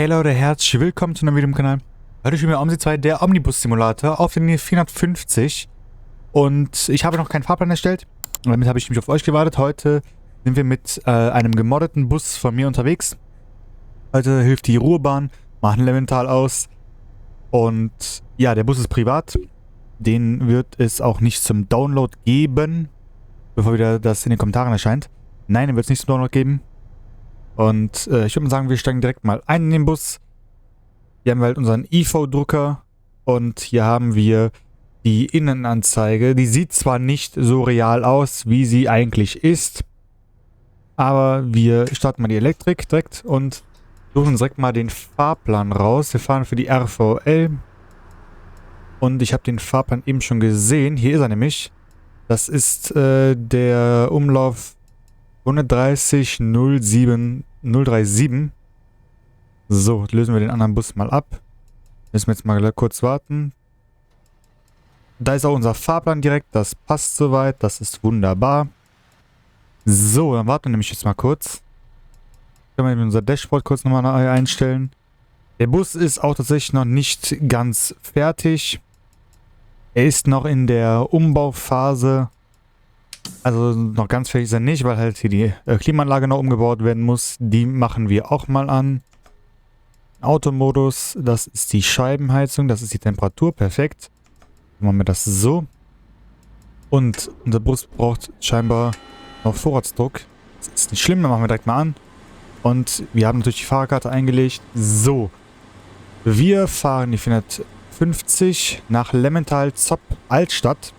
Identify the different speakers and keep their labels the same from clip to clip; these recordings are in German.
Speaker 1: Hey Leute, herzlich willkommen zu einem Video im Kanal. Heute spielen wir OMSI 2, der Omnibus-Simulator auf der Linie 450. Und ich habe noch keinen Fahrplan erstellt. Und damit habe ich mich auf euch gewartet. Heute sind wir mit einem gemoddeten Bus von mir unterwegs. Heute hilft die Ruhrbahn, machen Levental aus. Und ja, der Bus ist privat. Den wird es auch nicht zum Download geben, bevor wieder das in den Kommentaren erscheint. Nein, den wird es nicht zum Download geben. Und ich würde mal sagen, wir steigen direkt mal ein in den Bus. Hier haben wir halt unseren IV-Drucker und hier haben wir die Innenanzeige. Die sieht zwar nicht so real aus, wie sie eigentlich ist, aber wir starten mal die Elektrik direkt und suchen uns direkt mal den Fahrplan raus. Wir fahren für die RVL und ich habe den Fahrplan eben schon gesehen. Hier ist er nämlich. Das ist der Umlauf 130.037. So, lösen wir den anderen Bus mal ab. Müssen wir jetzt mal kurz warten. Da ist auch unser Fahrplan direkt. Das passt soweit. Das ist wunderbar. So, dann warten wir nämlich jetzt mal kurz. Können wir unser Dashboard kurz nochmal einstellen. Der Bus ist auch tatsächlich noch nicht ganz fertig. Er ist noch in der Umbauphase. Also noch ganz fertig ist er nicht, weil halt hier die Klimaanlage noch umgebaut werden muss. Die machen wir auch mal an. Automodus, das ist die Scheibenheizung, das ist die Temperatur, perfekt. Dann machen wir das so. Und unser Bus braucht scheinbar noch Vorratsdruck. Das ist nicht schlimm, dann machen wir direkt mal an. Und wir haben natürlich die Fahrkarte eingelegt. So, wir fahren die 450 nach Lemental Zopp Altstadt.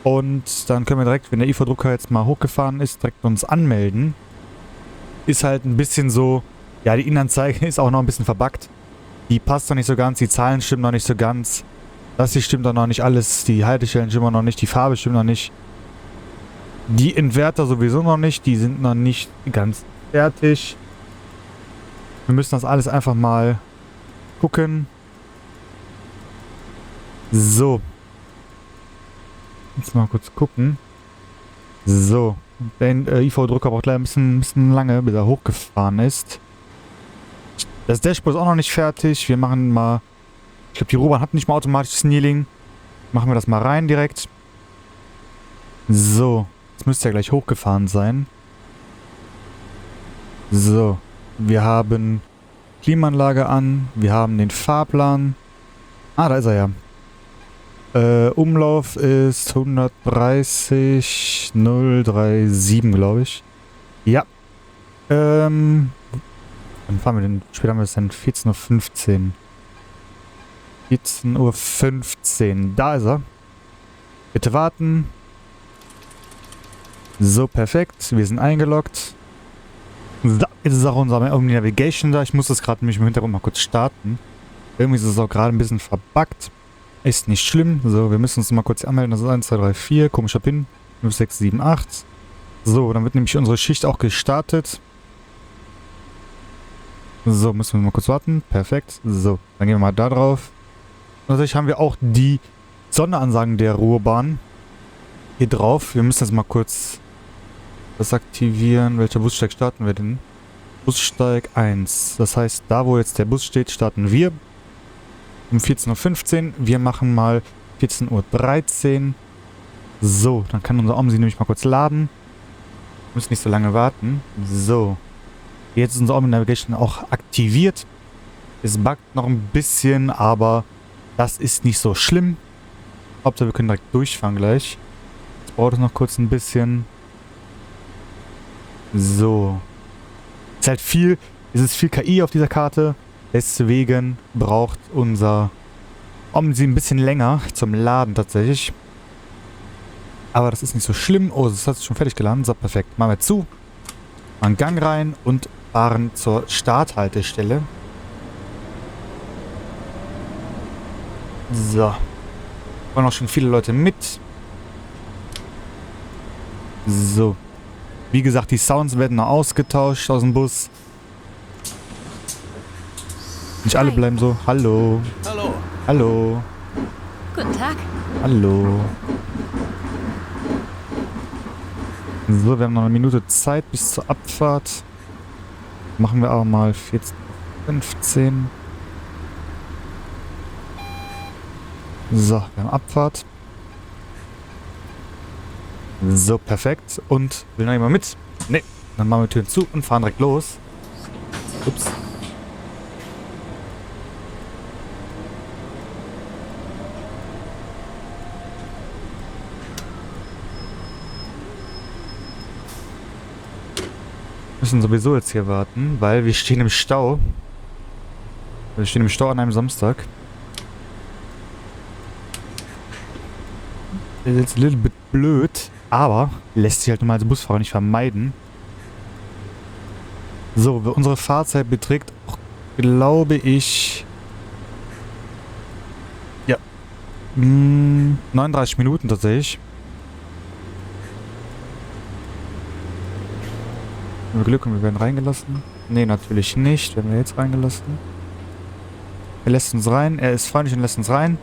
Speaker 1: Und dann können wir direkt, wenn der IV-Drucker jetzt mal hochgefahren ist, direkt uns anmelden. Ist halt ein bisschen so, ja, die Innenanzeige ist auch noch ein bisschen verbuggt. Die passt noch nicht so ganz, die Zahlen stimmen noch nicht so ganz. Das hier stimmt noch nicht alles, die Haltestellen stimmen noch nicht, die Farbe stimmt noch nicht. Die Inverter sowieso noch nicht, die sind noch nicht ganz fertig. Wir müssen das alles einfach mal gucken. So. Jetzt mal kurz gucken. So. Der IV-Drucker braucht leider ein bisschen lange, bis er hochgefahren ist. Das Dashboard ist auch noch nicht fertig. Wir machen mal... Ich glaube, die Ruhrbahn hat nicht mal automatisch Snealing. Machen wir das mal rein direkt. So. Jetzt müsste er gleich hochgefahren sein. So. Wir haben Klimaanlage an. Wir haben den Fahrplan. Ah, da ist er ja. Umlauf ist 130.037, glaube ich. Ja. Wann fahren wir denn? Später haben wir es dann 14.15 Uhr. 14.15 Uhr. Da ist er. Bitte warten. So, perfekt. Wir sind eingeloggt. So, jetzt ist auch unser Omni-Navigation da. Ich muss das gerade nämlich im Hintergrund mal kurz starten. Irgendwie ist es auch gerade ein bisschen verbuggt. Ist nicht schlimm. So, wir müssen uns mal kurz anmelden. Das ist 1, 2, 3, 4. Komischer Pin. 5, 6, 7, 8. So, dann wird nämlich unsere Schicht auch gestartet. So, müssen wir mal kurz warten. Perfekt. So, dann gehen wir mal da drauf. Und natürlich haben wir auch die Sonderansagen der Ruhrbahn hier drauf. Wir müssen jetzt mal kurz das aktivieren. Welcher Bussteig starten wir denn? Bussteig 1. Das heißt, da wo jetzt der Bus steht, starten wir. Um 14.15 Uhr. Wir machen mal 14.13 Uhr. So, dann kann unser OMSI nämlich mal kurz laden. Wir müssen nicht so lange warten. So. Jetzt ist unser Omni Navigation auch aktiviert. Es buggt noch ein bisschen, aber das ist nicht so schlimm. Hauptsache wir können direkt durchfahren gleich. Jetzt braucht es noch kurz ein bisschen. So. Es ist viel KI auf dieser Karte. Deswegen braucht unser OMSI ein bisschen länger zum Laden tatsächlich. Aber das ist nicht so schlimm. Oh, das hat sich schon fertig geladen. So, perfekt. Machen wir zu. Machen Gang rein und fahren zur Starthaltestelle. So. Wollen auch schon viele Leute mit. So. Wie gesagt, die Sounds werden noch ausgetauscht aus dem Bus. Nicht alle bleiben so. Hallo.
Speaker 2: Hallo.
Speaker 1: Hallo.
Speaker 3: Guten Tag.
Speaker 1: Hallo. So, wir haben noch eine Minute Zeit bis zur Abfahrt. Machen wir aber mal 14 15. So, wir haben Abfahrt. So, perfekt. Und will noch jemand mit? Ne. Dann machen wir Türen zu und fahren direkt los. Ups. Müssen sowieso jetzt hier warten, weil wir stehen im Stau. Wir stehen im Stau an einem Samstag. Das ist jetzt ein little bit blöd, aber lässt sich halt normal als Busfahrer nicht vermeiden. So, unsere Fahrzeit beträgt, glaube ich, ja, 39 Minuten tatsächlich. Wenn wir Glück haben, wir werden reingelassen. Ne, natürlich nicht. Werden wir jetzt reingelassen. Er lässt uns rein. Er ist freundlich und lässt uns rein.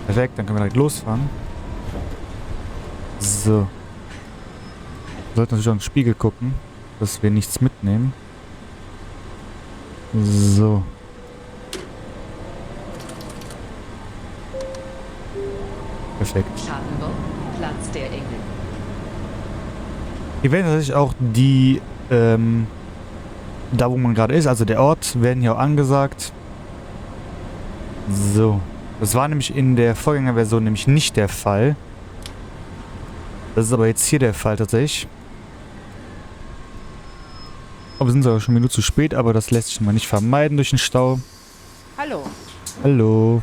Speaker 1: Perfekt, dann können wir direkt losfahren. So. Wir sollten natürlich auch in den Spiegel gucken, dass wir nichts mitnehmen. So. Perfekt.
Speaker 2: Schattenburg, Platz der Engel.
Speaker 1: Hier werden tatsächlich auch die, da wo man gerade ist, also der Ort, werden hier auch angesagt. So. Das war nämlich in der Vorgängerversion nämlich nicht der Fall. Das ist aber jetzt hier der Fall tatsächlich. Aber wir sind sogar schon eine Minute zu spät, aber das lässt sich mal nicht vermeiden durch den Stau.
Speaker 2: Hallo.
Speaker 1: Hallo.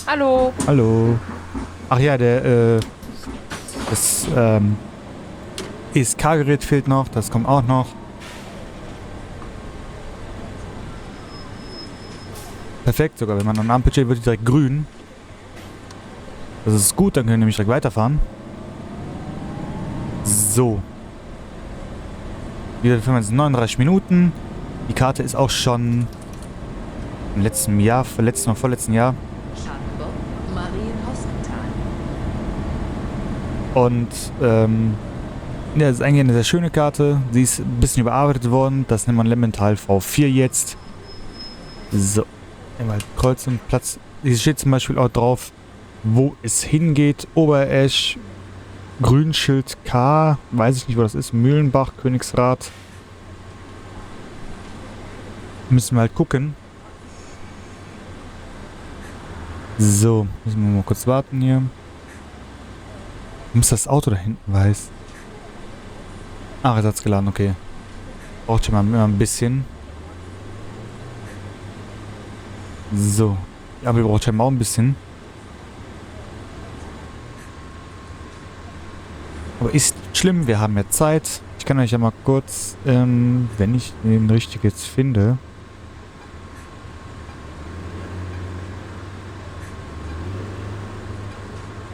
Speaker 2: Hallo.
Speaker 1: Hallo. Ach ja, das ESK-Gerät fehlt noch, das kommt auch noch. Perfekt, sogar wenn man an der Ampel steht, wird die direkt grün. Das ist gut, dann können wir nämlich direkt weiterfahren. So. Wieder befinden wir uns in 39 Minuten. Die Karte ist auch schon im letzten Jahr, letzten oder vorletzten Jahr.
Speaker 2: Schattenburg, Marienhospital.
Speaker 1: Und, ja, das ist eigentlich eine sehr schöne Karte. Sie ist ein bisschen überarbeitet worden. Das nennt man Lemmental V4 jetzt. So. Einmal Kreuzung, Platz. Hier steht zum Beispiel auch drauf, wo es hingeht. Oberesch, Grünschild K, weiß ich nicht, wo das ist. Mühlenbach, Königsrath. Müssen wir halt gucken. So, müssen wir mal kurz warten hier. Muss das Auto da hinten weiß? Ach, es hat's geladen, okay. Braucht schon mal immer ein bisschen. So. Ja, wir brauchen schon mal ein bisschen. Aber ist nicht schlimm, wir haben ja Zeit. Ich kann euch ja mal kurz, wenn ich den richtig jetzt finde.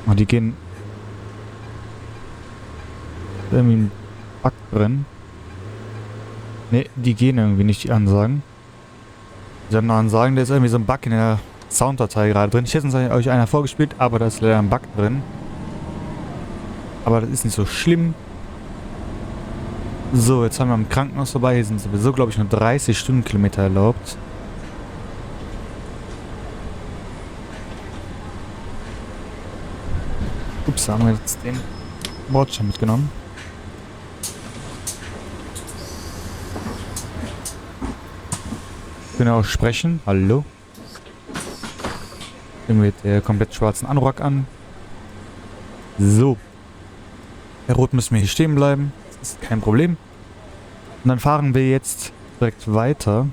Speaker 1: Oh, die gehen irgendwie ein Bug drin. Ne, die gehen irgendwie nicht, die Ansagen. Die haben noch Ansagen, da ist irgendwie so ein Bug in der Sounddatei gerade drin. Ich hätte euch einer vorgespielt, aber da ist leider ein Bug drin. Aber das ist nicht so schlimm. So, jetzt haben wir am Krankenhaus vorbei. Hier sind sowieso, glaube ich, nur 30 Stundenkilometer erlaubt. Ups, haben wir jetzt den Bordstein mitgenommen. Können wir auch sprechen. Hallo. Nehmen wir den komplett schwarzen Anorak an. So. Herr Rot, müssen wir hier stehen bleiben. Das ist kein Problem. Und dann fahren wir jetzt direkt weiter.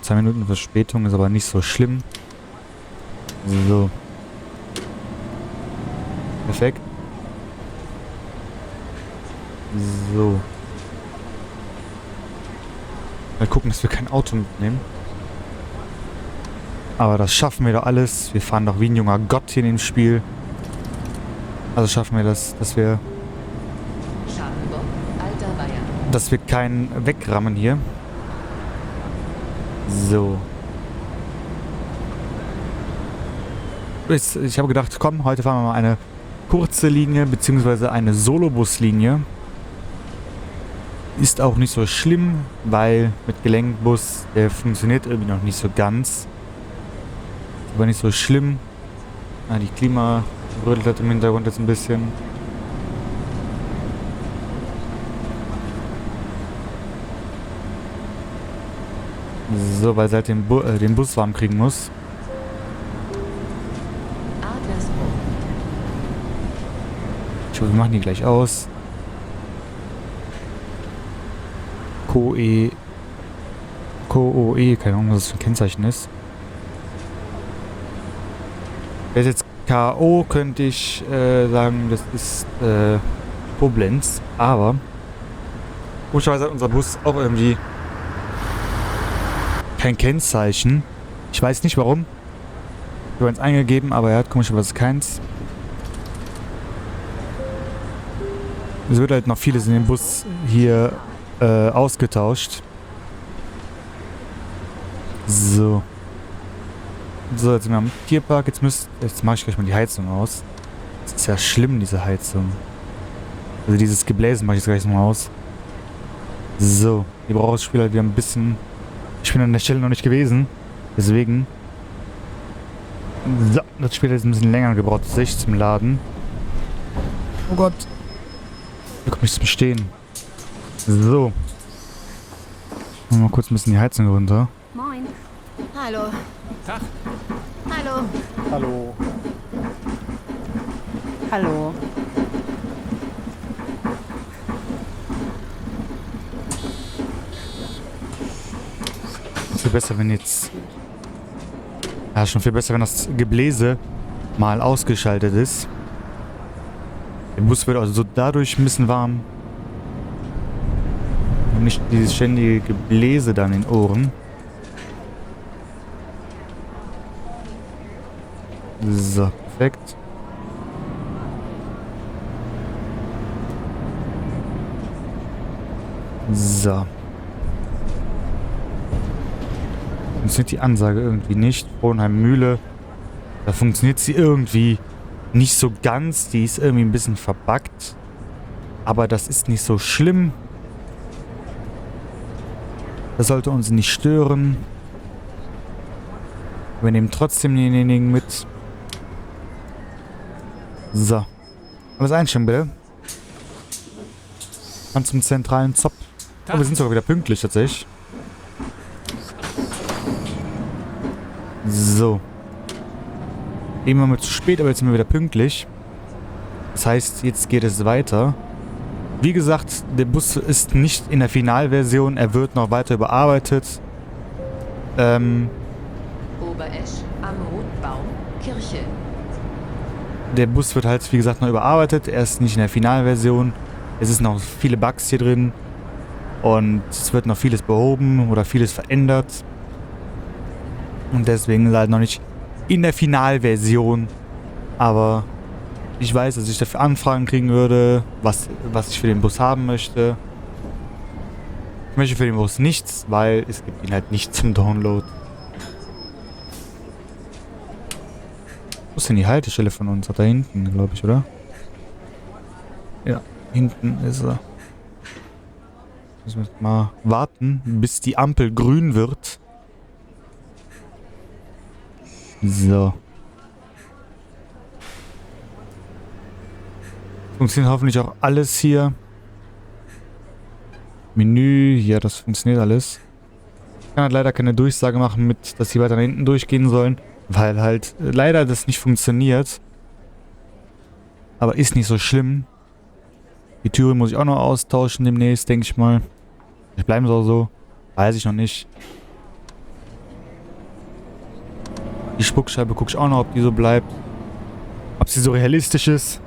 Speaker 1: 2 Minuten Verspätung ist aber nicht so schlimm. So. Perfekt. So. Mal gucken, dass wir kein Auto mitnehmen. Aber das schaffen wir doch alles. Wir fahren doch wie ein junger Gott hier in dem Spiel. Also schaffen wir das, dass wir keinen wegrammen hier. So. Ich habe gedacht, komm, heute fahren wir mal eine kurze Linie, beziehungsweise eine Solobuslinie. Ist auch nicht so schlimm, weil mit Gelenkbus, der funktioniert irgendwie noch nicht so ganz. Aber nicht so schlimm. Ah, die Klima rüttelt halt im Hintergrund jetzt ein bisschen. So, weil sie halt den Bus warm kriegen muss.
Speaker 2: Adlersburg.
Speaker 1: Ich hoffe, wir machen die gleich aus. Koe, keine Ahnung, was das für ein Kennzeichen ist. Wäre jetzt K.O., könnte ich sagen, das ist Koblenz. Aber komischerweise hat unser Bus auch irgendwie kein Kennzeichen. Ich weiß nicht warum. Wir haben es eingegeben, aber er hat komischerweise keins. Es wird halt noch vieles in dem Bus hier ausgetauscht. So. So, jetzt sind wir am Tierpark. Jetzt mache ich gleich mal die Heizung aus. Das ist ja schlimm, diese Heizung. Also dieses Gebläse mache ich jetzt gleich mal aus. So. Die braucht das Spiel halt wieder ein bisschen... Ich bin an der Stelle noch nicht gewesen. Deswegen... So, das Spiel hat jetzt ein bisschen länger gebraucht, sich zum Laden. Oh Gott. Da komme ich zum Stehen. So. Mal kurz ein bisschen die Heizung runter.
Speaker 3: Moin. Hallo.
Speaker 4: Tag.
Speaker 3: Hallo.
Speaker 4: Hallo.
Speaker 2: Hallo.
Speaker 1: Viel besser, wenn jetzt... Ja, schon viel besser, wenn das Gebläse mal ausgeschaltet ist. Der Bus wird also so dadurch ein bisschen warm. Und nicht dieses ständige Gebläse dann in den Ohren. So, perfekt. So. Funktioniert die Ansage irgendwie nicht. Frohnheim Mühle. Da funktioniert sie irgendwie nicht so ganz. Die ist irgendwie ein bisschen verbuggt. Aber das ist nicht so schlimm. Das sollte uns nicht stören. Wir nehmen trotzdem denjenigen mit. So. Alles einstellen, bitte. Dann zum zentralen Zopp. Oh, wir sind sogar wieder pünktlich, tatsächlich. So. Eben waren wir zu spät, aber jetzt sind wir wieder pünktlich. Das heißt, jetzt geht es weiter. Wie gesagt, der Bus ist nicht in der Finalversion. Er wird noch weiter überarbeitet.
Speaker 2: Oberesch am Rotbaum, Kirche.
Speaker 1: Der Bus wird halt, wie gesagt, noch überarbeitet. Er ist nicht in der Finalversion. Es ist noch viele Bugs hier drin. Und es wird noch vieles behoben oder vieles verändert. Und deswegen ist er halt noch nicht in der Finalversion. Aber ich weiß, dass ich dafür Anfragen kriegen würde, was ich für den Bus haben möchte. Ich möchte für den Bus nichts, weil es gibt ihn halt nicht zum Download. Wo ist denn die Haltestelle von uns? Da hinten, glaube ich, oder? Ja, hinten ist er. Müssen wir mal warten, bis die Ampel grün wird. So. Funktioniert hoffentlich auch alles hier. Menü, ja, das funktioniert alles. Ich kann halt leider keine Durchsage machen, dass sie weiter nach hinten durchgehen sollen, weil halt leider das nicht funktioniert. Aber ist nicht so schlimm. Die Türen muss ich auch noch austauschen demnächst, denke ich mal. Vielleicht bleiben sie auch so. Weiß ich noch nicht. Die Spuckscheibe gucke ich auch noch, ob die so bleibt. Ob sie so realistisch ist.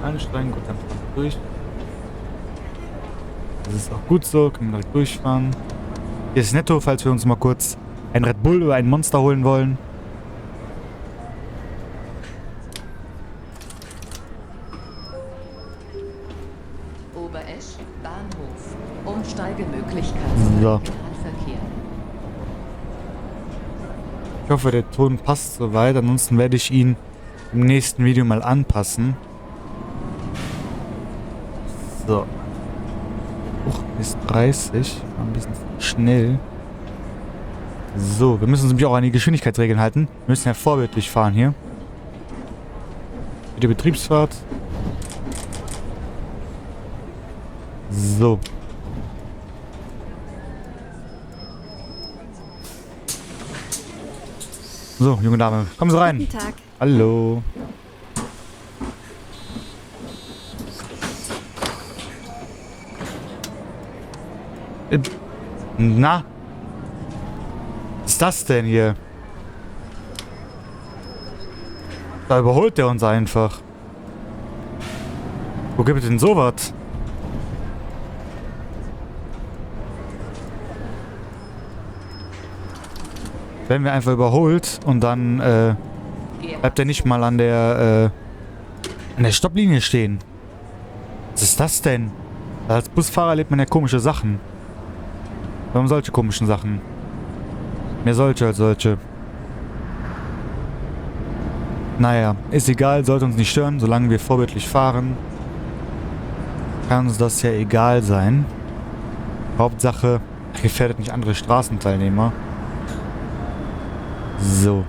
Speaker 1: Anstrengen, gut, dann durch. Das ist auch gut so, können wir direkt durchfahren. Hier ist Netto, falls wir uns mal kurz ein Red Bull oder ein Monster holen wollen.
Speaker 2: Oberesch, Bahnhof. Umsteigemöglichkeiten.
Speaker 1: So.
Speaker 2: Regionalverkehr.
Speaker 1: Ich hoffe, der Ton passt soweit. Ansonsten werde ich ihn im nächsten Video mal anpassen. So. Ist 30. War ein bisschen schnell. So, wir müssen uns nämlich auch an die Geschwindigkeitsregeln halten. Wir müssen ja vorbildlich fahren hier. Die Betriebsfahrt. So. So, junge Dame, kommen Sie rein.
Speaker 3: Guten Tag.
Speaker 1: Hallo. Na? Was ist das denn hier? Da überholt der uns einfach. Wo gibt es denn sowas? Werden wir einfach überholt und dann bleibt er nicht mal an der Stopplinie stehen. Was ist das denn? Als Busfahrer erlebt man ja komische Sachen. Warum solche komischen Sachen? Mehr solche als solche. Naja, ist egal, sollte uns nicht stören, solange wir vorbildlich fahren. Kann uns das ja egal sein. Hauptsache, gefährdet nicht andere Straßenteilnehmer. So.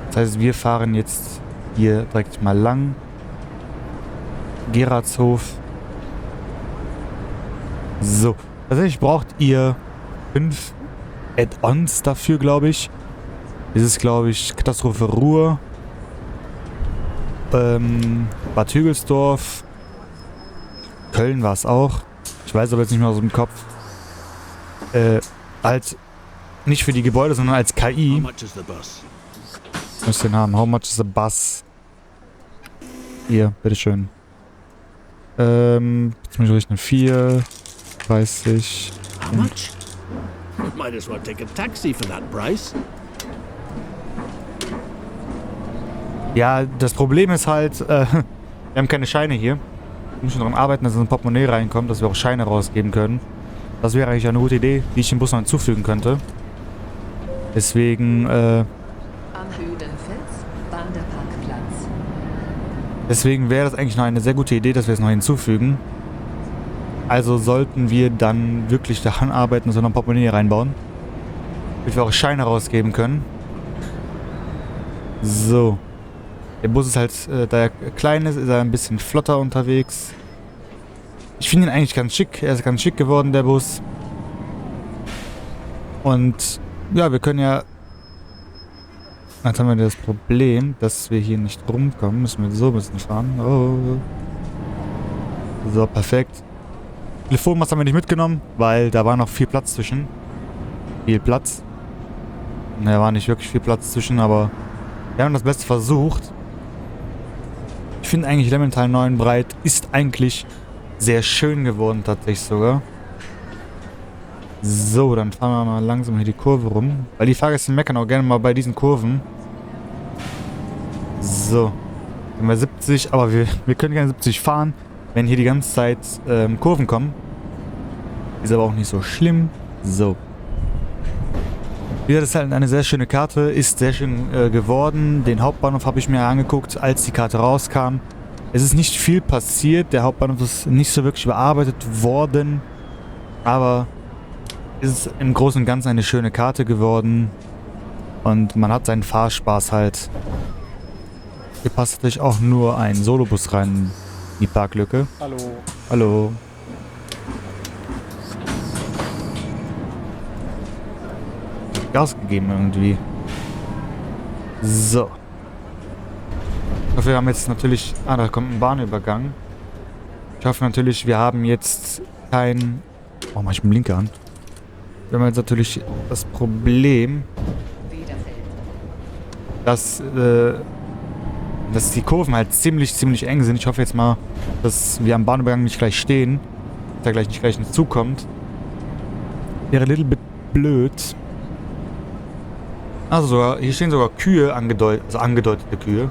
Speaker 1: Das heißt, wir fahren jetzt hier direkt mal lang. Gerardshof. So. Tatsächlich braucht ihr 5 Add-ons dafür, glaube ich. Das ist, glaube ich, Katastrophe Ruhr. Bad Hügelsdorf. Köln war es auch. Ich weiß aber jetzt nicht mehr aus dem Kopf. Als nicht für die Gebäude, sondern als KI. Müsst ihr den haben. How much is the bus? Hier, bitteschön. Jetzt muss ich rechnen. 4, 30.
Speaker 4: How much? Might as well take a taxi for that price.
Speaker 1: Ja, das Problem ist halt, wir haben keine Scheine hier. Wir müssen daran arbeiten, dass ein Portemonnaie reinkommt, dass wir auch Scheine rausgeben können. Das wäre eigentlich eine gute Idee, die ich dem Bus noch hinzufügen könnte. Deswegen,
Speaker 2: Am Höhenfels, Wanderparkplatz.
Speaker 1: deswegen wäre das eigentlich noch eine sehr gute Idee, dass wir es noch hinzufügen. Also sollten wir dann wirklich daran arbeiten, dass wir noch ein Portemonnaie reinbauen. Damit wir auch Scheine rausgeben können. So. Der Bus ist halt, da er klein ist er ein bisschen flotter unterwegs. Ich finde ihn eigentlich ganz schick. Er ist ganz schick geworden, der Bus. Und ja, wir können ja... Jetzt haben wir das Problem, dass wir hier nicht rumkommen. Müssen wir so ein bisschen fahren. Oh. So, perfekt. Telefonmast haben wir nicht mitgenommen, weil da war noch viel Platz zwischen. Viel Platz. Da war nicht wirklich viel Platz zwischen, aber wir haben das Beste versucht. Ich finde eigentlich Lemmental 9 breit ist eigentlich sehr schön geworden, tatsächlich sogar. So, dann fahren wir mal langsam hier die Kurve rum. Weil die Fahrgäste meckern auch gerne mal bei diesen Kurven. So. Sind wir 70, aber wir können gerne 70 fahren, wenn hier die ganze Zeit Kurven kommen. Ist aber auch nicht so schlimm. So. Wieder, das ist halt eine sehr schöne Karte, ist sehr schön geworden. Den Hauptbahnhof habe ich mir angeguckt, als die Karte rauskam. Es ist nicht viel passiert, der Hauptbahnhof ist nicht so wirklich überarbeitet worden. Aber es ist im Großen und Ganzen eine schöne Karte geworden. Und man hat seinen Fahrspaß halt. Hier passt natürlich auch nur ein Solobus rein in die Parklücke.
Speaker 5: Hallo.
Speaker 1: Hallo. Gas gegeben irgendwie. So. Ich hoffe, wir haben jetzt natürlich... Ah, da kommt ein Bahnübergang. Ich hoffe natürlich, wir haben jetzt kein... Oh, mach ich mit dem Blinker an. Wir haben jetzt natürlich das Problem, dass die Kurven halt ziemlich eng sind. Ich hoffe jetzt mal, dass wir am Bahnübergang nicht gleich stehen. Dass da nicht gleich ein Zug kommt. Wäre ein little bit blöd. Also hier stehen sogar Kühe angedeutet, also angedeutete Kühe.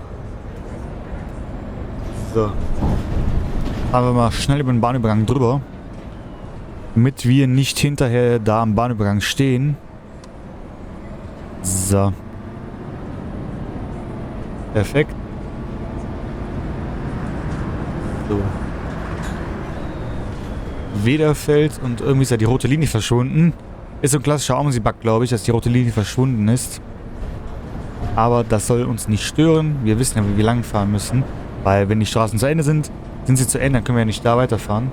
Speaker 1: So. Fahren wir mal schnell über den Bahnübergang drüber. Damit wir nicht hinterher da am Bahnübergang stehen. So. So. Wederfeld und irgendwie ist ja die rote Linie verschwunden. Ist so ein klassischer Omsi-Bug, glaube ich, dass die rote Linie verschwunden ist. Aber das soll uns nicht stören. Wir wissen ja, wie wir lang fahren müssen. Weil wenn die Straßen zu Ende sind, sind sie zu Ende, dann können wir ja nicht da weiterfahren.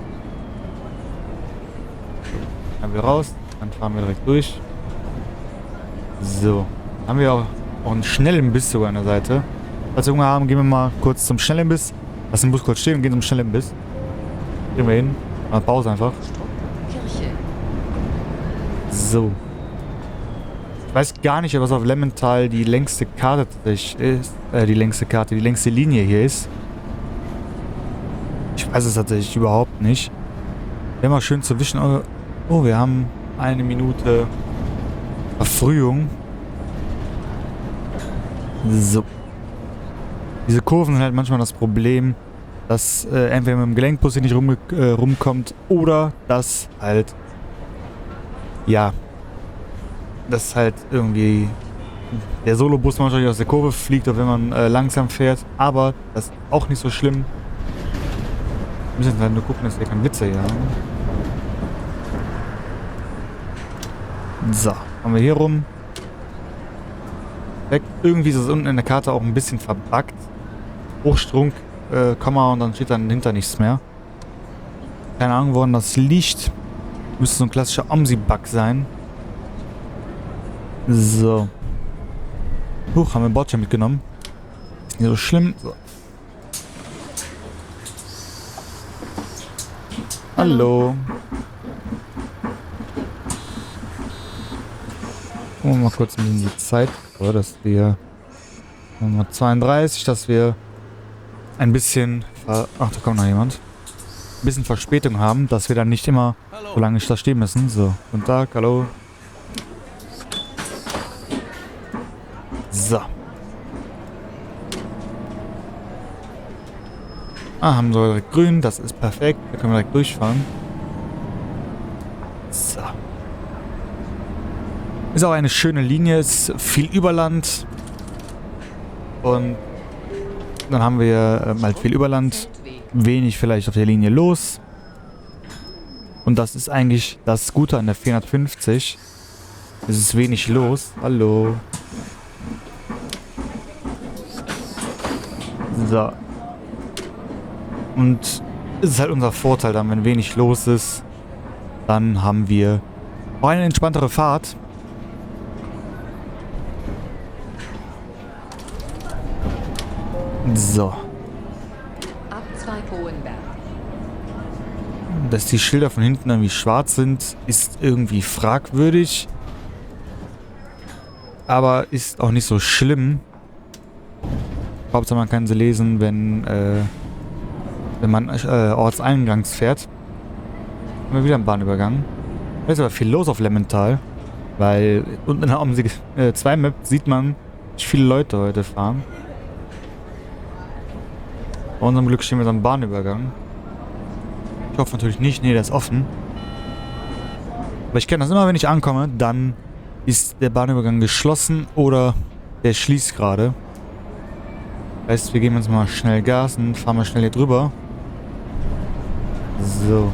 Speaker 1: Dann wir raus, dann fahren wir direkt durch. So. Haben wir auch einen Schnellimbiss sogar an der Seite. Falls wir Hunger haben, gehen wir mal kurz zum Schnellimbiss. Lassen den Bus kurz stehen und gehen zum Schnellimbiss. Gehen wir hin. Mal Pause einfach.
Speaker 2: Kirche.
Speaker 1: So. Ich weiß gar nicht, was auf Lemmental die längste Karte ist. Die längste Linie hier ist. Ich weiß es tatsächlich überhaupt nicht. Wäre mal schön zu wischen. Oh, wir haben 1 Minute Verfrühung. So. Diese Kurven sind halt manchmal das Problem, dass entweder mit dem Gelenkbus hier nicht rumkommt oder dass halt, ja, dass halt irgendwie der Solobus manchmal aus der Kurve fliegt, auch wenn man langsam fährt. Aber das ist auch nicht so schlimm. Wir müssen halt nur gucken, dass wir keinen Witze hier haben. So, haben wir hier rum. Weg. Irgendwie ist es unten in der Karte auch ein bisschen verbuggt. Hochstrunk, Komma und dann steht dann hinter nichts mehr. Keine Ahnung, woran das liegt. Müsste so ein klassischer Omsi-Bug sein. So. Huch, haben wir einen Bordschirm mitgenommen. Ist nicht so schlimm. So. Hallo. Gucken wir mal kurz in die Zeit, so, dass wir 32, dass wir ein bisschen ach, da kommt noch jemand. Ein bisschen Verspätung haben, dass wir dann nicht immer so lange da stehen müssen. So, guten Tag, hallo. So. Haben wir direkt grün, das ist perfekt. Da können wir direkt durchfahren. So. Ist auch eine schöne Linie, ist viel Überland. Und dann haben wir halt viel Überland, wenig vielleicht auf der Linie los. Und das ist eigentlich das Gute an der 450. Es ist wenig los. Hallo. So. Und es ist halt unser Vorteil dann, wenn wenig los ist, dann haben wir auch eine entspanntere Fahrt. So.
Speaker 2: Abzweig Hohenberg.
Speaker 1: Dass die Schilder von hinten irgendwie schwarz sind, ist irgendwie fragwürdig. Aber ist auch nicht so schlimm. Hauptsache man kann sie lesen, wenn man ortseingangs fährt. Haben wir wieder einen Bahnübergang. Da ist aber viel los auf Lemmental. Weil unten in der Omsi 2 Map sieht man, wie viele Leute heute fahren. Bei unserem Glück stehen wir so am Bahnübergang. Ich hoffe natürlich nicht. Nee, der ist offen. Aber ich kenne das immer, wenn ich ankomme, dann ist der Bahnübergang geschlossen oder der schließt gerade. Heißt, wir geben uns mal schnell Gas und fahren mal schnell hier drüber. So.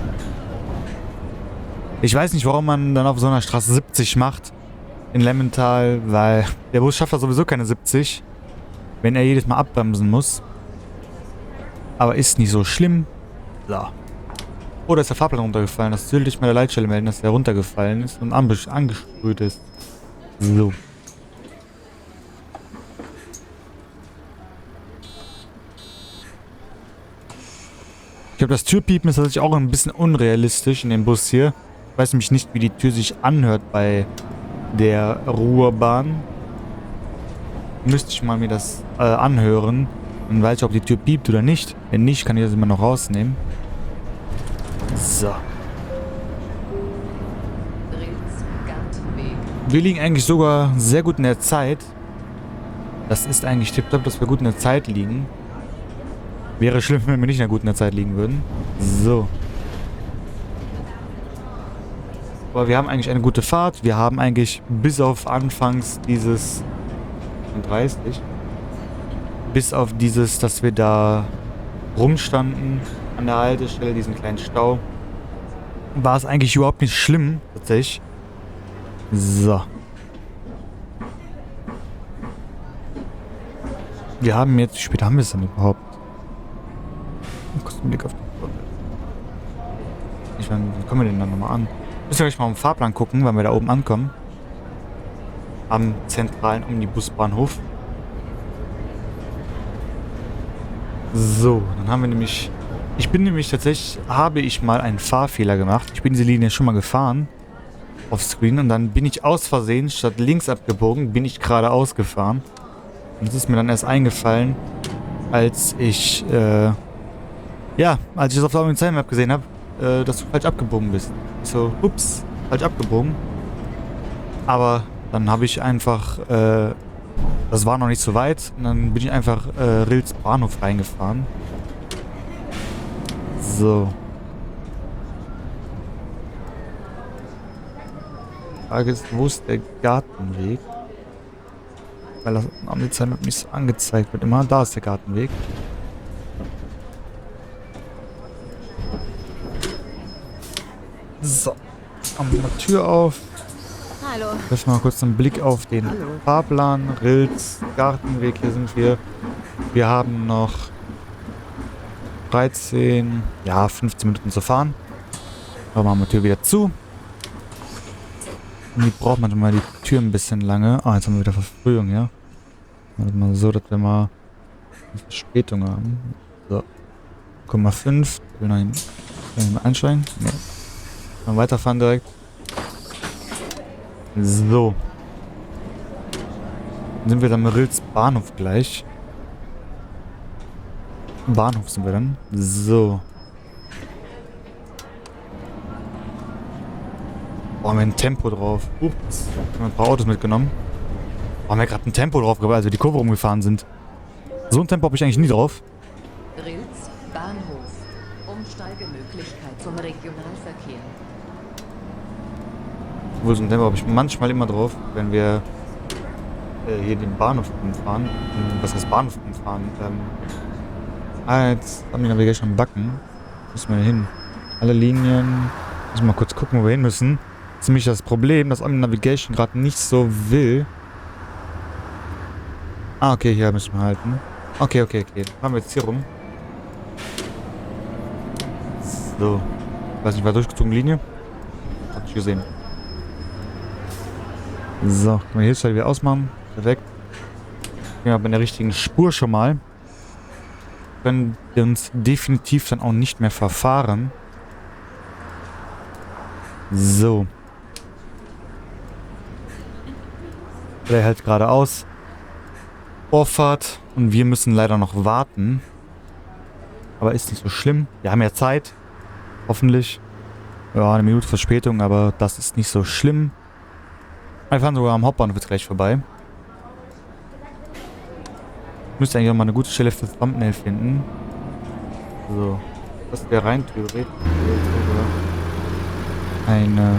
Speaker 1: Ich weiß nicht, warum man dann auf so einer Straße 70 macht. In Lemmental, weil der Bus schafft da sowieso keine 70. Wenn er jedes Mal abbremsen muss. Aber ist nicht so schlimm. So. Oder ist der Fahrplan runtergefallen? Das sollte ich bei der Leitstelle melden, dass der runtergefallen ist und angesprüht ist. So. Ich glaube, das Türpiepen ist tatsächlich auch ein bisschen unrealistisch in dem Bus hier. Ich weiß nämlich nicht, wie die Tür sich anhört bei der Ruhrbahn. Müsste ich mal mir das anhören. Dann weiß ich, ob die Tür piept oder nicht. Wenn nicht, kann ich das immer noch rausnehmen. So. Wir liegen eigentlich sogar sehr gut in der Zeit. Das ist eigentlich tipptopp, dass wir gut in der Zeit liegen. Wäre schlimm, wenn wir nicht in der guten Zeit liegen würden. So. Aber wir haben eigentlich eine gute Fahrt. Wir haben eigentlich bis auf anfangs dieses 30. Bis auf dieses, dass wir da rumstanden, an der Haltestelle, diesen kleinen Stau. War es eigentlich überhaupt nicht schlimm, tatsächlich. So. Wir haben jetzt, wie spät haben wir es denn überhaupt? Kurz einen Blick auf den Uhr. Ich meine, wie kommen wir denn dann nochmal an? Müssen wir gleich mal auf den Fahrplan gucken, wenn wir da oben ankommen. Am zentralen Omnibusbahnhof. So, dann haben wir nämlich... habe ich mal einen Fahrfehler gemacht. Ich bin diese Linie schon mal gefahren. Auf Screen. Und dann bin ich aus Versehen, statt links abgebogen, bin ich geradeaus gefahren. Und das ist mir dann erst eingefallen, als ich, als ich das auf der Omni-Map gesehen habe, dass du falsch abgebogen bist. Ich so, ups, falsch abgebogen. Aber dann habe ich einfach, das war noch nicht so weit, und dann bin ich einfach Rils Bahnhof reingefahren. So. Die Frage ist, wo ist der Gartenweg? Weil das am Omni-Map nicht so angezeigt wird. Immer da ist der Gartenweg. So. Machen wir die Tür auf.
Speaker 3: Hallo.
Speaker 1: Werfen mal kurz einen Blick auf den Fahrplan. Rils Gartenweg, hier sind wir. Wir haben noch 15 Minuten zu fahren. Dann machen wir die Tür wieder zu. Und die braucht manchmal die Tür ein bisschen lange. Ah, jetzt haben wir wieder Verfrühung, ja. Mal so, dass wir mal eine Verspätung haben. So. 0,5. Will noch einsteigen? Nee. Mal weiterfahren direkt. So. Dann sind wir dann mit Rils Bahnhof gleich. Bahnhof sind wir dann. So. Boah, haben wir ein Tempo drauf. Ups. Haben wir ein paar Autos mitgenommen. Boah, haben wir gerade ein Tempo drauf gehabt, als wir die Kurve rumgefahren sind. So ein Tempo habe ich eigentlich nie drauf.
Speaker 2: Rils Bahnhof. Umsteigemöglichkeit zum Regionalverkehr.
Speaker 1: Obwohl, so ein Tempo habe ich manchmal immer drauf, wenn wir hier den Bahnhof umfahren. Was heißt Bahnhof umfahren? Jetzt haben die Navigation am Backen. Wo müssen wir denn hin? Alle Linien. Müssen wir mal kurz gucken, wo wir hin müssen. Das ist nämlich das Problem, dass Omni Navigation gerade nicht so will. Ah, okay, hier müssen wir halten. Okay. Fahren wir jetzt hier rum. So. Weiß nicht, war durchgezogene Linie? Hab ich gesehen. So, können wir hier jetzt wieder ausmachen. Perfekt. Wir haben in der richtigen Spur schon mal. Können wir uns definitiv dann auch nicht mehr verfahren. So. Der hält geradeaus. Vorfahrt. Und wir müssen leider noch warten. Aber ist nicht so schlimm. Wir haben ja Zeit. Hoffentlich. Ja, eine Minute Verspätung, aber das ist nicht so schlimm. Wir fahren sogar am Hauptbahnhof jetzt gleich vorbei. Müsste eigentlich auch mal eine gute Stelle für Thumbnail finden. So. Das wäre rein theoretisch. Eine...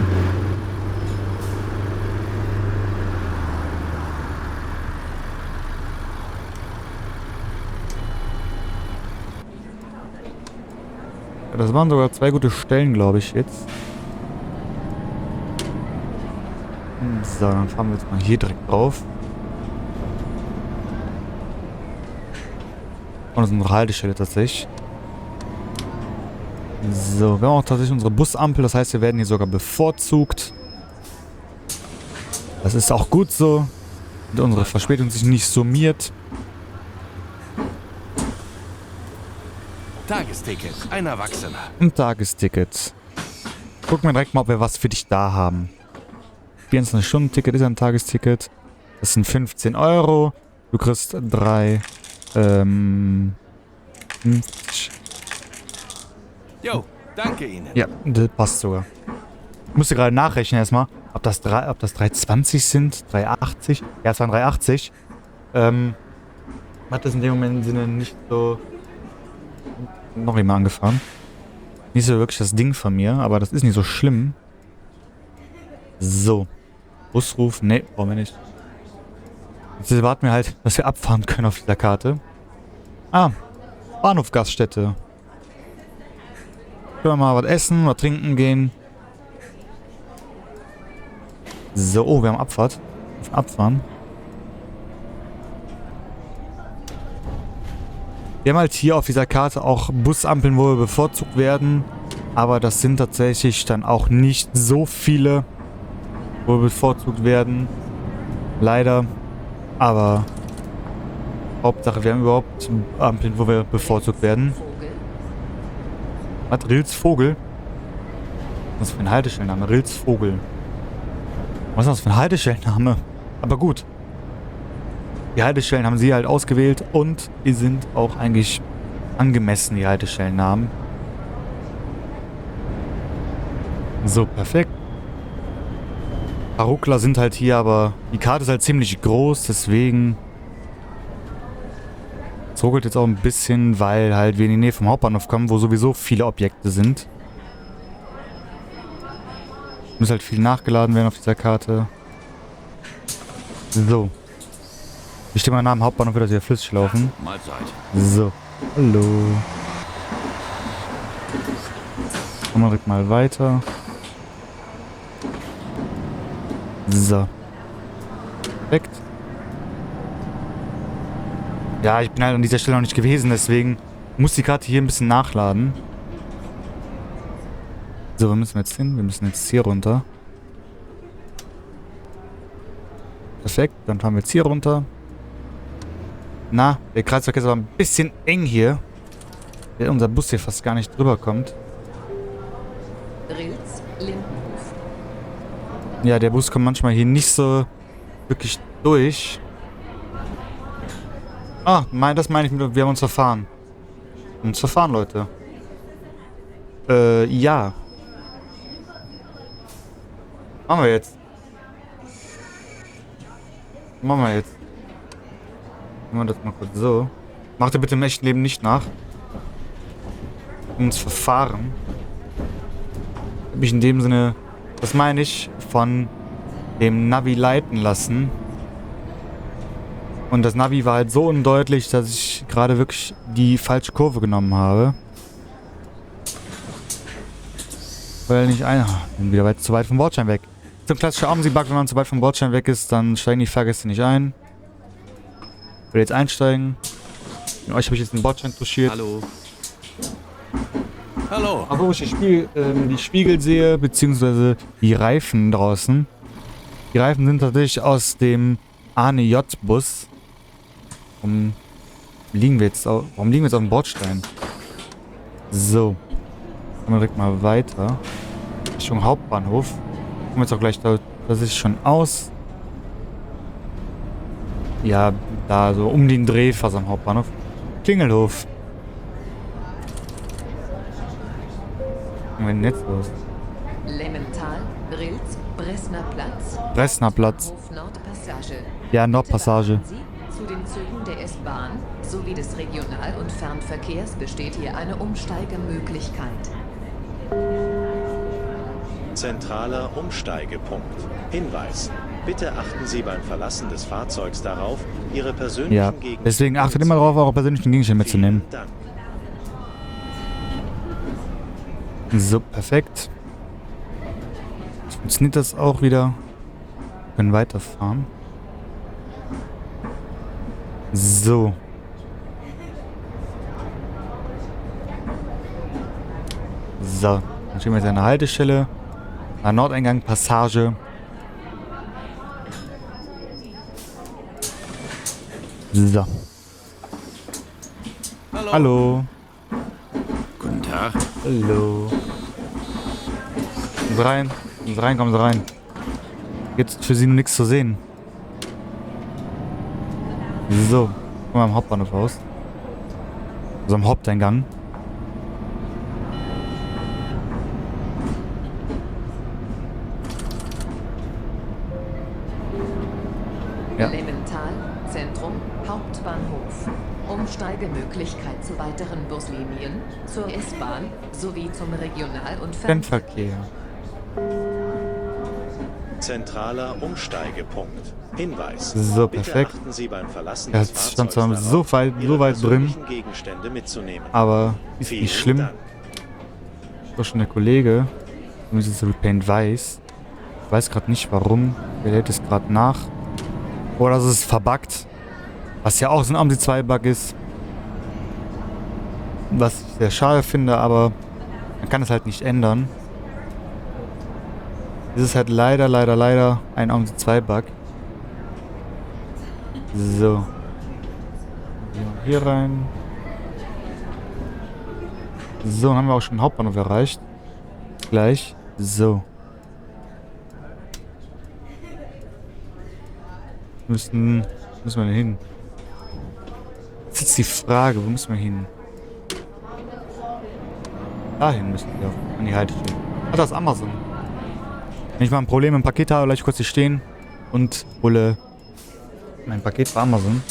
Speaker 1: Das waren sogar 2 gute Stellen, glaube ich, jetzt. So, dann fahren wir jetzt mal hier direkt drauf. Und das ist unsere Haltestelle tatsächlich. So, wir haben auch tatsächlich unsere Busampel. Das heißt, wir werden hier sogar bevorzugt. Das ist auch gut so. Und unsere Verspätung sich nicht summiert.
Speaker 5: Tagesticket, ein Erwachsener.
Speaker 1: Ein Tagesticket. Gucken wir direkt mal, ob wir was für dich da haben. 24-Stunden-Ticket ist ein Tagesticket. Das sind 15 €. Du kriegst 3... 50.
Speaker 5: Jo, danke Ihnen.
Speaker 1: Ja, das passt sogar. Ich musste gerade nachrechnen erstmal, ob das 3,20 sind, 3,80. Ja, es waren 3,80. Hat das in dem Moment im Sinne nicht so... Noch immer angefahren. Nicht so wirklich das Ding von mir, aber das ist nicht so schlimm. So. Busruf, ne, brauchen wir nicht. Jetzt warten wir halt, dass wir abfahren können auf dieser Karte. Ah, Bahnhof Gaststätte. können wir mal was essen oder trinken gehen. So, oh, wir haben Abfahrt. Abfahren. Wir haben halt hier auf dieser Karte auch Busampeln, wo wir bevorzugt werden. Aber das sind tatsächlich dann auch nicht so viele, wo wir bevorzugt werden. Leider. Aber Hauptsache, wir haben überhaupt Ampeln, wo wir bevorzugt werden.
Speaker 2: Vogel.
Speaker 1: Was? Rils Vogel? Was für ein Haltestellenname? Rils Vogel. Was ist das für ein Haltestellenname? Aber gut. Die Haltestellen haben sie halt ausgewählt und die sind auch eigentlich angemessen, die Haltestellennamen. So, perfekt. Paruckler sind halt hier, aber die Karte ist halt ziemlich groß, deswegen zogelt jetzt auch ein bisschen, weil halt wir in die Nähe vom Hauptbahnhof kommen, wo sowieso viele Objekte sind. Muss halt viel nachgeladen werden auf dieser Karte. So. Ich stehe mal nah am Hauptbahnhof, wird das hier flüssig laufen.
Speaker 5: Mahlzeit.
Speaker 1: So. Hallo. Kommen wir direkt mal weiter. So. Perfekt. Ja, ich bin halt an dieser Stelle noch nicht gewesen, deswegen muss die Karte hier ein bisschen nachladen. So, wo müssen wir jetzt hin? Wir müssen jetzt hier runter. Perfekt, dann fahren wir jetzt hier runter. Na, der Kreisverkehr ist aber ein bisschen eng hier. Weil unser Bus hier fast gar nicht drüber kommt.
Speaker 2: Rilz, Lindenhof.
Speaker 1: Ja, der Bus kommt manchmal hier nicht so wirklich durch. Ah, das meine ich mit, wir haben uns verfahren. Wir haben uns verfahren, Leute. Ja. Machen wir jetzt. Machen wir jetzt. Machen wir das mal kurz so. Macht ihr bitte im echten Leben nicht nach. Wir haben uns verfahren. Habe ich in dem Sinne, das meine ich, von dem Navi leiten lassen. Und das Navi war halt so undeutlich, dass ich gerade wirklich die falsche Kurve genommen habe. Weil nicht bin wieder zu weit vom Bordstein weg. So ein klassischer Amsi-Bug, wenn man zu weit vom Bordstein weg ist, dann steigen die Fahrgäste nicht ein. Ich will jetzt einsteigen. In euch habe ich jetzt den Bordstein touchiert.
Speaker 5: Hallo. Hallo.
Speaker 1: Aber wo ich die Spiegel sehe, beziehungsweise die Reifen draußen. Die Reifen sind tatsächlich aus dem Arne J-Bus. Warum liegen wir jetzt auf dem Bordstein? So. Kommen wir direkt mal weiter. Richtung Hauptbahnhof. Kommen wir jetzt auch gleich da. Das ist schon aus. Ja, da so um den Dreh fast am Hauptbahnhof. Klingelhof. Was ist denn jetzt los?
Speaker 2: Lemmental, Rilz, Bresner Platz.
Speaker 1: Bresner Platz.
Speaker 2: Bahnhof Nordpassage.
Speaker 1: Ja, Nordpassage.
Speaker 2: Bitte beachten Sie, zu den Zügen der S-Bahn sowie des Regional- und Fernverkehrs besteht hier eine Umsteigemöglichkeit.
Speaker 6: Zentraler Umsteigepunkt. Hinweis. Bitte achten Sie beim Verlassen des Fahrzeugs darauf, Ihre persönlichen
Speaker 1: Ja,
Speaker 6: Gegenstände
Speaker 1: deswegen achtet immer darauf, eure persönlichen Gegenstände mitzunehmen.
Speaker 6: Vielen Dank.
Speaker 1: So, perfekt. Jetzt funktioniert das auch wieder. Wir können weiterfahren. So. So, dann stehen wir jetzt an der Haltestelle. Nordeingang, Passage. So.
Speaker 5: Hallo.
Speaker 1: Hallo.
Speaker 5: Guten Tag.
Speaker 1: Hallo. Kommen Sie rein, kommen Sie rein. Jetzt für Sie nur nichts zu sehen. So, kommen wir am Hauptbahnhof raus. Also am Haupteingang. Ja.
Speaker 2: Lemmental, Zentrum, Hauptbahnhof. Umsteigemöglichkeit zu weiteren Buslinien, zur S-Bahn sowie zum Regional- und
Speaker 1: Fernverkehr.
Speaker 6: Zentraler Umsteigepunkt. Hinweis.
Speaker 1: So,
Speaker 6: Bitte
Speaker 1: perfekt.
Speaker 6: achten Sie beim Verlassen
Speaker 1: Ja,
Speaker 6: des
Speaker 1: es stand
Speaker 6: Fahrzeugs
Speaker 1: zwar
Speaker 6: darauf,
Speaker 1: so weit
Speaker 6: Ihre
Speaker 1: drin,
Speaker 6: persönlichen Gegenstände mitzunehmen.
Speaker 1: aber ist
Speaker 6: Vielen
Speaker 1: nicht schlimm.
Speaker 6: Dank.
Speaker 1: Doch schon der Kollege. Dieses Repaint weiß. Ich weiß gerade nicht warum. Der lädt es gerade nach. Oder es ist verbuggt. Was ja auch so ein AMSI 2 Bug ist. Was ich sehr schade finde, aber man kann es halt nicht ändern. Es ist halt leider ein AMSI 2 Bug. So. Hier rein. So, dann haben wir auch schon den Hauptbahnhof erreicht. Gleich. So. Müssen wir denn hin? Das ist jetzt die Frage, wo müssen wir hin? Dahin müssen wir an die Haltestelle. Ah, das ist Amazon. Wenn ich mal ein Problem im Paket habe, lasse ich kurz hier stehen und hole mein Paket bei Amazon.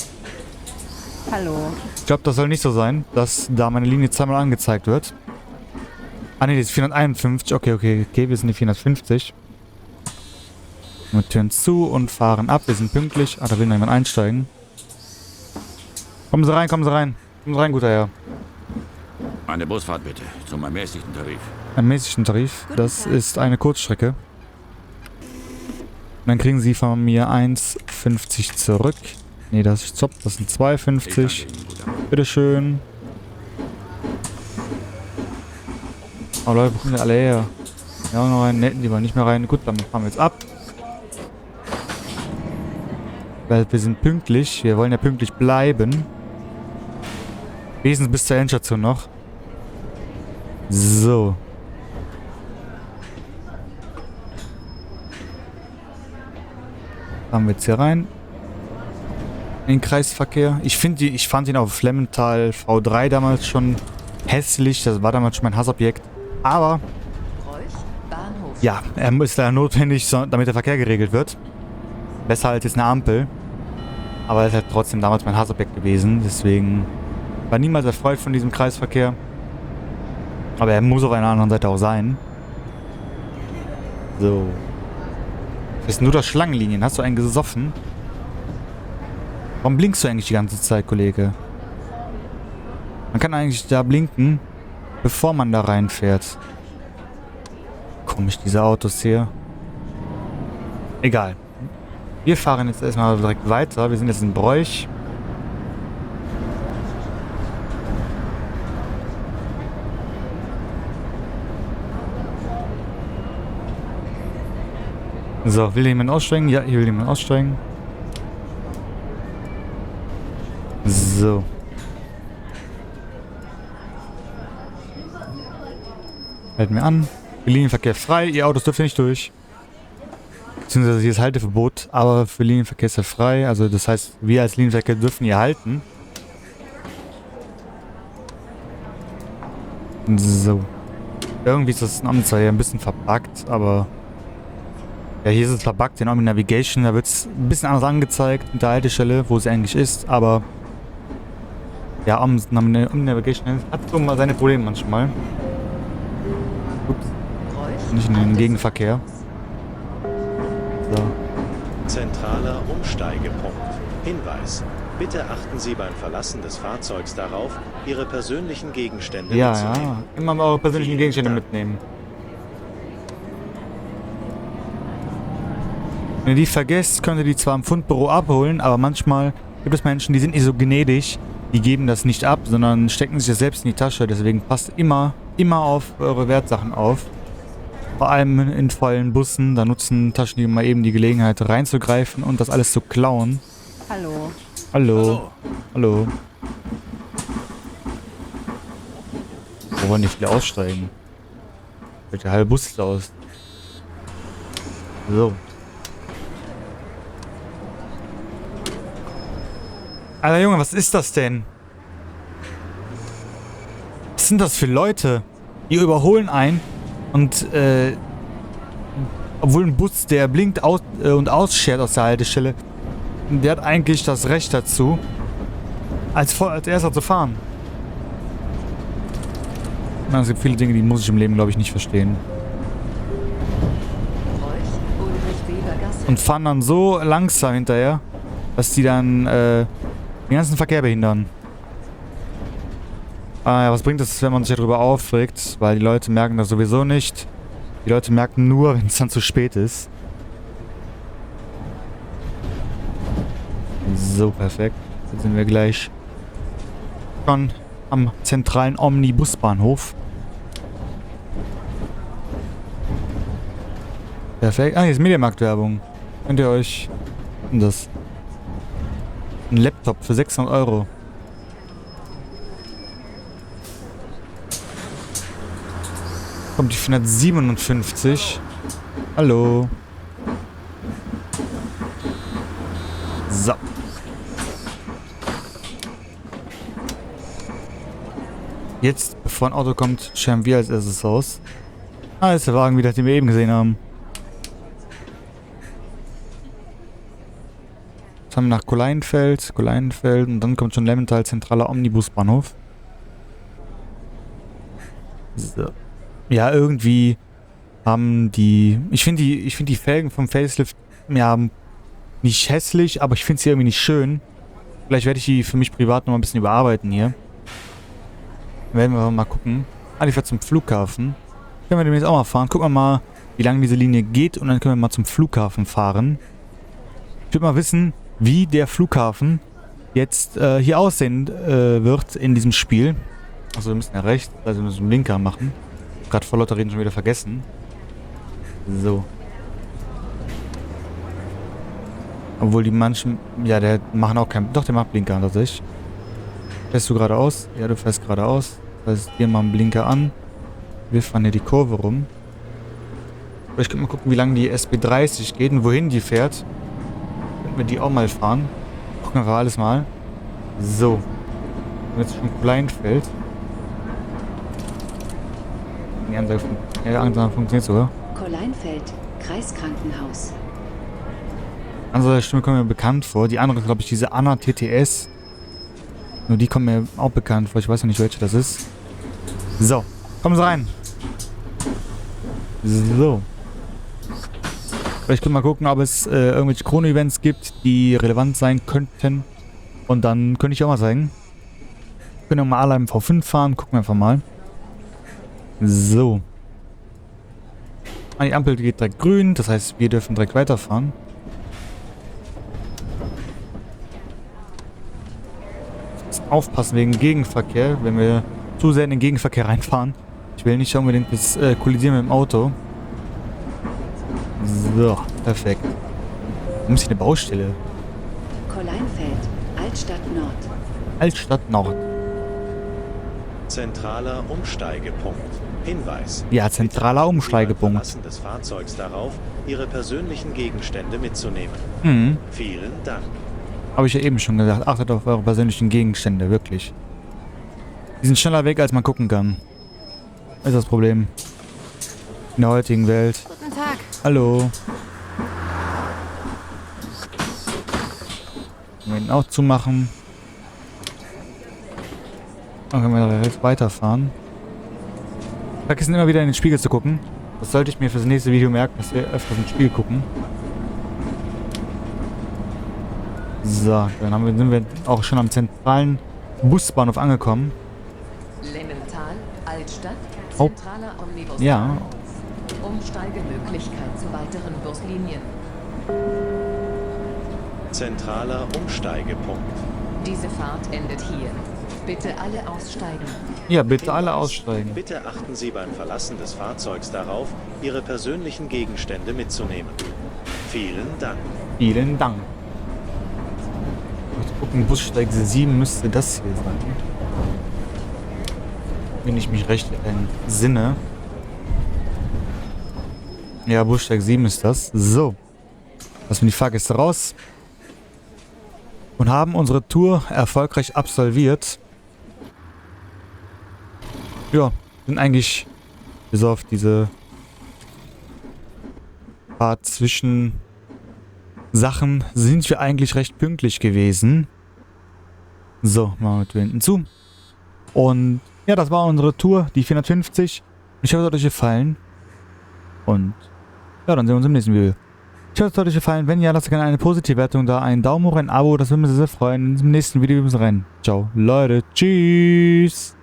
Speaker 3: Hallo.
Speaker 1: Ich glaube, das soll nicht so sein, dass da meine Linie zweimal angezeigt wird. Ah ne, das ist 451. Okay, wir sind die 450. Wir türen zu und fahren ab. Wir sind pünktlich. Ah, da will noch jemand einsteigen. Kommen Sie rein. Kommen Sie rein, guter Herr.
Speaker 5: Eine Busfahrt bitte, zum ermäßigten Tarif.
Speaker 1: Ermäßigten Tarif. Das ist eine Kurzstrecke. Und dann kriegen Sie von mir 1,50 zurück. Ne, das ist Zopp. Das sind 2,50. Bitteschön. Oh Leute, wo kommen die alle her? Ja, auch noch rein. Netten, die wollen nicht mehr rein. Gut, dann fahren wir jetzt ab. Weil wir sind pünktlich. Wir wollen ja pünktlich bleiben. Wesens bis zur Endstation noch. So. Fahren wir jetzt hier rein. In den Kreisverkehr. Ich fand ihn auf Flemmental V3 damals schon hässlich. Das war damals schon mein Hassobjekt. Aber
Speaker 2: Bahnhof.
Speaker 1: ja, er ist leider notwendig, damit der Verkehr geregelt wird. Besser als jetzt eine Ampel. Aber er ist halt trotzdem damals mein Hassobjekt gewesen. Deswegen war niemals erfreut von diesem Kreisverkehr. Aber er muss auf einer anderen Seite auch sein. So. Das ist nur das Schlangenlinien. Hast du einen gesoffen? Warum blinkst du eigentlich die ganze Zeit, Kollege? Man kann eigentlich da blinken, bevor man da reinfährt. Komisch, diese Autos hier. Egal. Wir fahren jetzt erstmal direkt weiter. Wir sind jetzt in Broich. So, will jemand aussteigen? Ja, hier will jemand aussteigen. So. Halten wir an. Linienverkehr frei. Ihr Autos dürft nicht durch. Beziehungsweise hier ist Halteverbot, aber für Linienverkehr ist er frei. Also das heißt, wir als Linienverkehr dürfen hier halten. So. Irgendwie ist das Amtszeichen ein bisschen verbuggt, aber... Ja, hier ist es verbuggt, in Omni Navigation. Da wird es ein bisschen anders angezeigt mit der Haltestelle, wo sie eigentlich ist, aber... Ja, Omni Navigation hat so mal seine Probleme manchmal. Ups. Nicht in den Gegenverkehr. So.
Speaker 6: Zentraler Umsteigepunkt. Hinweis. Bitte achten Sie beim Verlassen des Fahrzeugs darauf, Ihre persönlichen Gegenstände mitzunehmen.
Speaker 1: Ja. Immer mal eure persönlichen
Speaker 6: Vielen
Speaker 1: Gegenstände
Speaker 6: Dank.
Speaker 1: mitnehmen. Wenn ihr die vergesst, könnt ihr die zwar im Fundbüro abholen, aber manchmal gibt es Menschen, die sind nicht so gnädig. Die geben das nicht ab, sondern stecken sich das selbst in die Tasche. Deswegen passt immer auf eure Wertsachen auf. Vor allem in vollen Bussen. Da nutzen Taschendiebe mal eben die Gelegenheit reinzugreifen und das alles zu klauen.
Speaker 3: Hallo.
Speaker 1: Hallo. Wo wollen die viele aussteigen? Wird der halbe Bus aus. So. Alter Junge, was ist das denn? Was sind das für Leute? Die überholen einen und obwohl ein Bus, der blinkt und ausschert aus der Haltestelle, der hat eigentlich das Recht dazu, als erster zu fahren. Na, es gibt viele Dinge, die muss ich im Leben, glaube ich, nicht verstehen. Und fahren dann so langsam hinterher, dass die dann den ganzen Verkehr behindern. Ja, was bringt es, wenn man sich darüber aufregt? Weil die Leute merken das sowieso nicht. Die Leute merken nur, wenn es dann zu spät ist. So, perfekt. Jetzt sind wir gleich schon am zentralen Omnibusbahnhof. Perfekt. Ah, hier ist Mediamarkt-Werbung. Könnt ihr euch... Was ist denn das? Ein Laptop für 600 Euro. Kommt die 457. Hallo. So. Jetzt, bevor ein Auto kommt, scheren wir als erstes aus. Ah, das ist der Wagen wieder, den wir eben gesehen haben. Jetzt haben wir nach Koleinfeld und dann kommt schon Lemmental, zentraler Omnibusbahnhof. So. Ja, irgendwie haben die... Ich finde die Felgen vom Facelift, ja, nicht hässlich, aber ich finde sie irgendwie nicht schön. Vielleicht werde ich die für mich privat noch mal ein bisschen überarbeiten hier. Werden wir mal gucken. Ah, die fährt zum Flughafen. Können wir demnächst auch mal fahren. Gucken wir mal, wie lange diese Linie geht und dann können wir mal zum Flughafen fahren. Ich würde mal wissen, wie der Flughafen jetzt hier aussehen wird in diesem Spiel. Also wir müssen ja rechts, also wir müssen einen Blinker machen. Gerade vor lauter Reden schon wieder vergessen. So. Obwohl die manchen... Ja, der machen auch keinen... Doch, der macht Blinker tatsächlich. Fährst du geradeaus? Ja, du fährst geradeaus. Das heißt, wir machen Blinker an. Wir fahren hier die Kurve rum. Vielleicht können wir gucken, wie lange die SB30 geht und wohin die fährt. Könnten wir die auch mal fahren. Gucken wir alles mal. So. Jetzt schon Kleinfeld. Die Ansage funktioniert sogar.
Speaker 7: Koleinfeld, Kreiskrankenhaus.
Speaker 1: Andere Stimme kommt mir bekannt vor. Die andere ist, glaube ich, diese Anna TTS. Nur die kommt mir auch bekannt vor. Ich weiß ja nicht, welche das ist. So, kommen Sie rein. So. Vielleicht können wir mal gucken, ob es irgendwelche Chrono-Events gibt, die relevant sein könnten. Und dann könnte ich auch mal zeigen. Können wir mal alle im V5 fahren. Gucken wir einfach mal. So. Die Ampel geht direkt grün. Das heißt, wir dürfen direkt weiterfahren. Aufpassen wegen Gegenverkehr, wenn wir zu sehr in den Gegenverkehr reinfahren. Ich will nicht unbedingt das kollisieren mit dem Auto. So, perfekt. Wo ist hier eine Baustelle?
Speaker 7: Koleinfeld, Altstadt Nord.
Speaker 1: Altstadt Nord.
Speaker 6: Zentraler Umsteigepunkt. Hinweis.
Speaker 1: Ja, zentraler Umsteigepunkt.
Speaker 6: Verlassen des Fahrzeugs darauf, Ihre persönlichen Gegenstände mitzunehmen.
Speaker 1: Mhm.
Speaker 6: Vielen Dank.
Speaker 1: Habe ich ja eben schon gesagt. Achtet auf eure persönlichen Gegenstände, wirklich. Die sind schneller weg, als man gucken kann. Das ist das Problem. In der heutigen Welt.
Speaker 3: Guten Tag.
Speaker 1: Hallo. Können wir ihn auch zumachen. Dann können wir direkt weiterfahren. Vergessen immer wieder in den Spiegel zu gucken. Das sollte ich mir fürs nächste Video merken, dass wir öfters in den Spiegel gucken. So, dann sind wir auch schon am zentralen Busbahnhof angekommen.
Speaker 2: Lemmental, Altstadt,
Speaker 1: Oh.
Speaker 2: zentraler Omnibus.
Speaker 1: Ja.
Speaker 2: Umsteigemöglichkeit zu weiteren Buslinien.
Speaker 6: Zentraler Umsteigepunkt.
Speaker 2: Diese Fahrt endet hier. Bitte alle aussteigen.
Speaker 1: Ja, bitte alle
Speaker 6: Hinweis.
Speaker 1: aussteigen.
Speaker 6: Bitte achten Sie beim Verlassen des Fahrzeugs darauf, Ihre persönlichen Gegenstände mitzunehmen. Vielen Dank.
Speaker 1: Vielen Dank. Mal gucken, Bussteig 7 müsste das hier sein. Wenn ich mich recht entsinne. Ja, Bussteig 7 ist das. So. Lassen wir die Fahrgäste raus. Und haben unsere Tour erfolgreich absolviert. Ja, sind eigentlich bis auf diese Fahrt zwischen Sachen sind wir eigentlich recht pünktlich gewesen. So, machen wir die hinten zu. Und ja, das war unsere Tour, die 450. Ich hoffe, es hat euch gefallen. Und ja, dann sehen wir uns im nächsten Video. Ich hoffe, es hat euch gefallen. Wenn ja, lasst gerne eine positive Wertung da. Einen Daumen hoch, ein Abo, das würde mich sehr, sehr freuen. Im nächsten Video bis rein. Ciao, Leute. Tschüss.